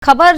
खबर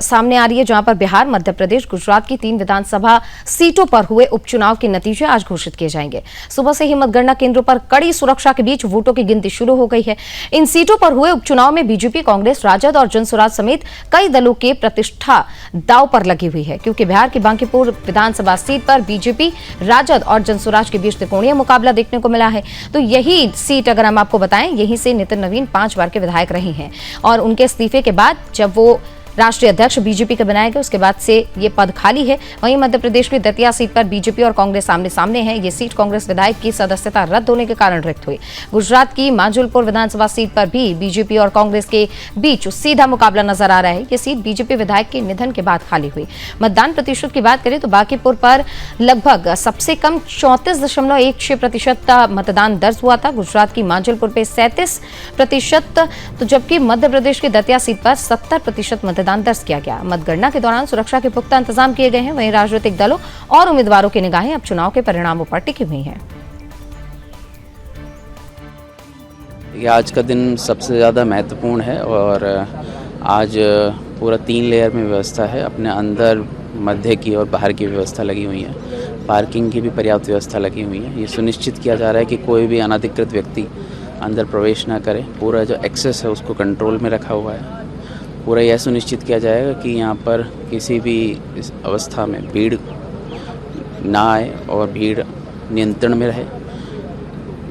सामने आ रही है जहां पर बिहार, मध्य प्रदेश, गुजरात की 3 विधानसभा सीटों पर हुए उपचुनाव के नतीजे आज घोषित किए जाएंगे। सुबह से ही मतगणना केंद्रों पर कड़ी सुरक्षा के बीच वोटों की गिनती शुरू हो गई है। इन सीटों पर हुए उपचुनाव में बीजेपी, कांग्रेस, राजद और जनसुराज समेत कई दलों की प्रतिष्ठा दांव पर लगी हुई है, क्योंकि बिहार की बांकीपुर विधानसभा सीट पर बीजेपी, राजद और जनसुराज के बीच त्रिकोणीय मुकाबला देखने को मिला है। तो यही सीट, अगर हम आपको बताएं, यहीं से नितिन नवीन 5 बार के विधायक रहे हैं और उनके इस्तीफे के बाद जब वो राष्ट्रीय अध्यक्ष बीजेपी के बनाए गए, उसके बाद से ये पद खाली है। वहीं मध्य प्रदेश की दतिया सीट पर बीजेपी और कांग्रेस आमने सामने हैं। ये सीट कांग्रेस विधायक की सदस्यता रद्द होने के कारण रिक्त हुई। गुजरात की माजुलपुर विधानसभा सीट पर भी बीजेपी और कांग्रेस के बीच सीधा मुकाबला नजर आ रहा है। ये सीट बीजेपी विधायक के निधन के बाद खाली हुई। मतदान प्रतिशत की बात करें तो बांकीपुर पर लगभग सबसे कम 34.16% मतदान दर्ज हुआ था। गुजरात की माजुलपुर पे 37%, तो जबकि मध्य प्रदेश की दतिया सीट पर 70% मतदान दर्ज किया गया। मतगणना के दौरान सुरक्षा के पुख्ता इंतजाम किए गए हैं। वहीं राजनीतिक दलों और उम्मीदवारों की निगाहें अब चुनाव के परिणामों पर टिकी हुई हैं। आज का दिन सबसे ज़्यादा महत्वपूर्ण है और आज पूरा 3 लेयर में व्यवस्था है। अपने अंदर, मध्य की और बाहर की व्यवस्था लगी हुई है। पार्किंग की भी पर्याप्त व्यवस्था लगी हुई है। ये सुनिश्चित किया जा रहा है कि कोई भी अनधिकृत व्यक्ति अंदर प्रवेश ना करे। पूरा जो एक्सेस है उसको कंट्रोल में रखा हुआ है। पूरा यह सुनिश्चित किया जाएगा कि यहाँ पर किसी भी इस अवस्था में भीड़ ना आए और भीड़ नियंत्रण में रहे।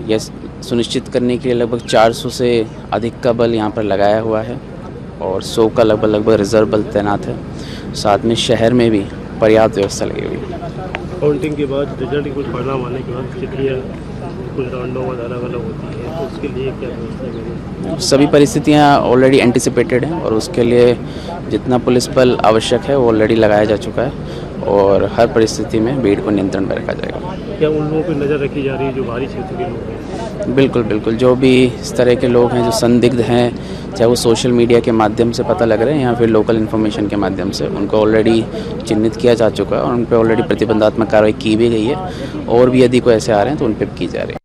यह सुनिश्चित करने के लिए लगभग 400 से अधिक का बल यहाँ पर लगाया हुआ है और 100 का लगभग रिजर्व बल तैनात है। साथ में शहर में भी पर्याप्त व्यवस्था लगी हुई है। काउंटिंग के बाद, रिजल्ट के कुछ परिणाम आने के बाद स्थितियाँ कुछ राउंडों में अलग अलग होती है, तो उसके लिए क्या व्यवस्था करें? सभी परिस्थितियाँ ऑलरेडी एंटिसिपेटेड हैं और उसके लिए जितना पुलिस बल आवश्यक है वो ऑलरेडी लगाया जा चुका है और हर परिस्थिति में भीड़ को नियंत्रण में रखा जाएगा। क्या उन लोगों पर नज़र रखी जा रही है जो बाहरी क्षेत्र के लोग हैं? बिल्कुल बिल्कुल, जो भी इस तरह के लोग हैं जो संदिग्ध हैं, चाहे वो सोशल मीडिया के माध्यम से पता लग रहे हैं या फिर लोकल इन्फॉर्मेशन के माध्यम से, उनको ऑलरेडी चिन्हित किया जा चुका है और उन पर ऑलरेडी प्रतिबंधात्मक कार्रवाई की भी गई है और भी यदि कोई ऐसे आ रहे हैं तो उन पर की जा रही है।